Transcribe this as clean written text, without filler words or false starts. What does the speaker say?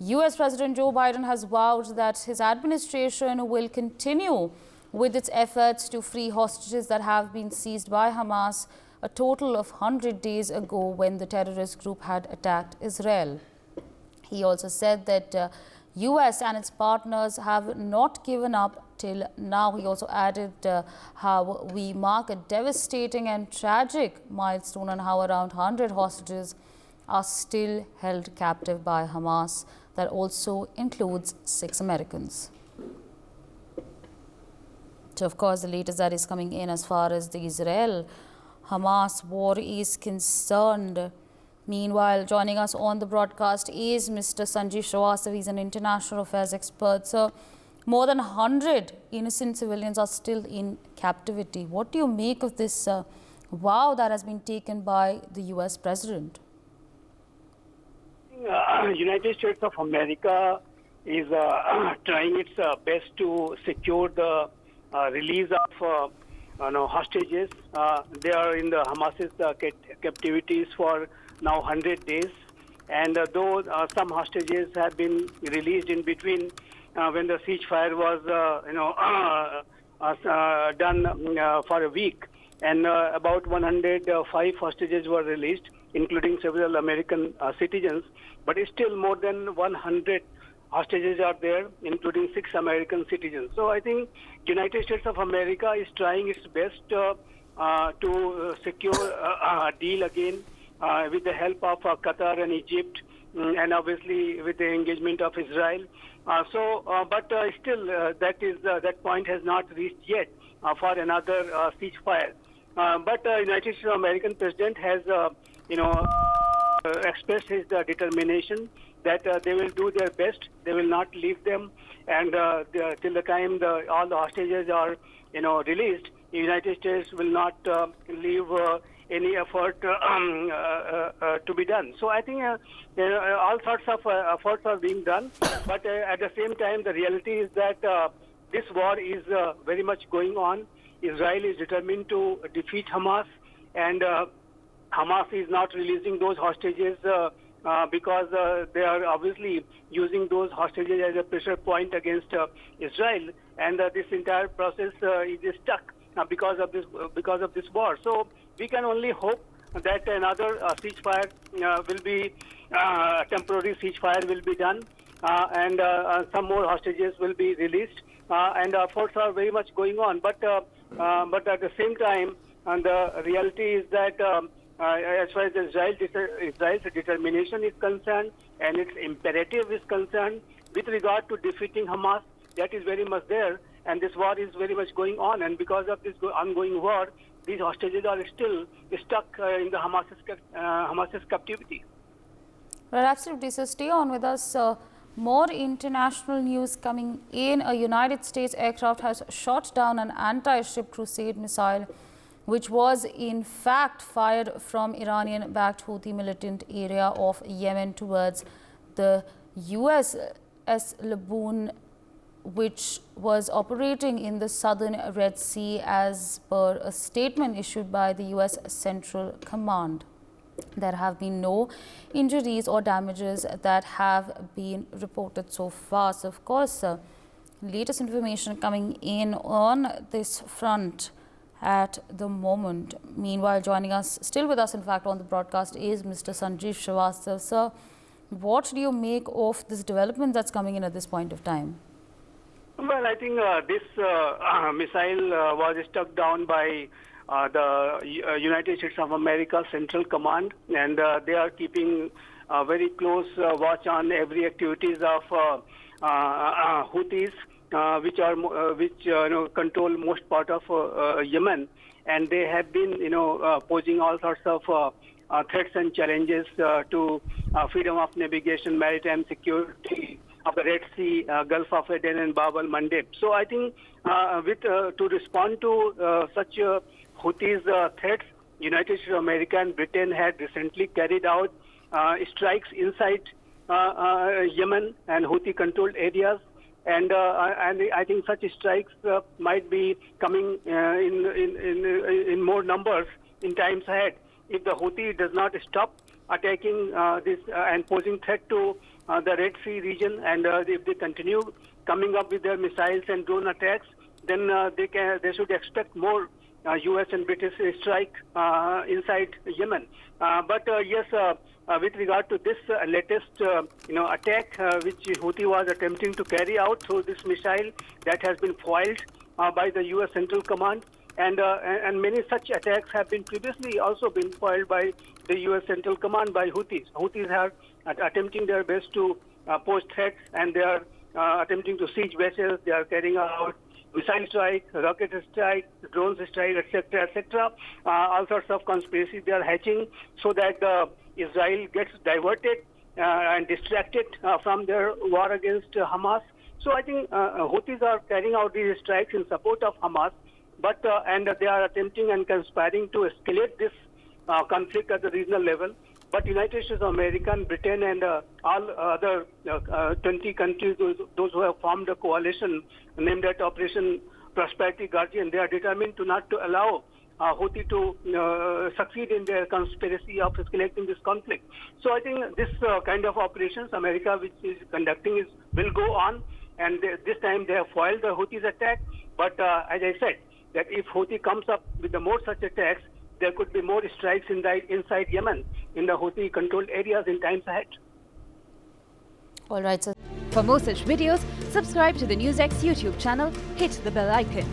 US President Joe Biden has vowed that his administration will continue with its efforts to free hostages that have been seized by Hamas a total of 100 days ago when the terrorist group had attacked Israel. He also said that US and its partners have not given up till now. He also added how we mark a devastating and tragic milestone and how around 100 hostages are still held captive by Hamas. That also includes 6 Americans. So, of course, the latest that is coming in as far as the Israel-Hamas war is concerned. Meanwhile, joining us on the broadcast is Mr. Sanjeev Srivastava. He's an international affairs expert. So, more than 100 innocent civilians are still in captivity. What do you make of this vow that has been taken by the US president? United States of America is trying its best to secure the release of hostages. They are in the Hamas's captivities for now 100 days, and though some hostages have been released in between when the ceasefire was done for a week, and about 105 hostages were released, including several American citizens, but still more than 100 hostages are there, including 6 American citizens. So I think United States of America is trying its best to secure a deal again with the help of Qatar and Egypt, and obviously with the engagement of Israel. But still, that point has not reached yet for another ceasefire. But United States of American president has, expressed his determination that they will do their best. They will not leave them, and till the time all the hostages are, released, the United States will not leave any effort to be done. So I think all sorts of efforts are being done, but at the same time, the reality is that this war is very much going on. Israel is determined to defeat Hamas, and Hamas is not releasing those hostages because they are obviously using those hostages as a pressure point against Israel, and this entire process is stuck because of this war. So we can only hope that another ceasefire will be temporary ceasefire will be done, and some more hostages will be released, and efforts are very much going on. But at the same time, and the reality is that as far as Israel's determination is concerned and its imperative is concerned with regard to defeating Hamas, that is very much there, and this war is very much going on. And because of this ongoing war, these hostages are still stuck in the Hamas's captivity. Well, absolutely. So stay on with us. More international news coming in. A United States aircraft has shot down an anti-ship Crusade missile, which was in fact fired from Iranian-backed Houthi militant area of Yemen towards the USS Laboon, which was operating in the southern Red Sea, as per a statement issued by the US Central Command. There have been no injuries or damages that have been reported so far. So, of course, latest information coming in on this front at the moment. Meanwhile, joining us, still with us in fact on the broadcast, is Mr. Sanjeev Srivastava. Sir, what do you make of this development that's coming in at this point of time? Well, I think this missile was struck down by the United States of America Central Command, and they are keeping a very close watch on every activities of Houthis, which control most part of Yemen, and they have been posing all sorts of threats and challenges to freedom of navigation, maritime security of the Red Sea, Gulf of Aden, and Bab al-Mandeb. So I think to respond to such Houthis threats, United States of America and Britain had recently carried out strikes inside Yemen and Houthi-controlled areas, and I think such strikes might be coming in more numbers in times ahead. If the Houthi does not stop attacking this and posing threat to the Red Sea region. And if they continue coming up with their missiles and drone attacks, then they should expect more U.S. and British strike inside Yemen. But yes, with regard to this latest attack which Houthi was attempting to carry out through this missile, that has been foiled by the U.S. Central Command, and many such attacks have been previously also been foiled by the U.S. Central Command by Houthis. Houthis are attempting their best to pose threats, and they are attempting to siege vessels. They are carrying out missile strike, rocket strike, drone strike, etc., etc. All sorts of conspiracies they are hatching so that Israel gets diverted and distracted from their war against Hamas. So I think Houthis are carrying out these strikes in support of Hamas, but and they are attempting and conspiring to escalate this conflict at the regional level. But United States of America, Britain, and all other 20 countries, those who have formed a coalition named that Operation Prosperity Guardian, they are determined to not to allow Houthi to succeed in their conspiracy of escalating this conflict. So I think this kind of operations America which is conducting will go on, and this time they have foiled the Houthis' attack. But as I said, that if Houthi comes up with the more such attacks, there could be more strikes inside Yemen, in the Houthi-controlled areas in times ahead. All right, sir. For more such videos, subscribe to the NewsX YouTube channel, hit the bell icon.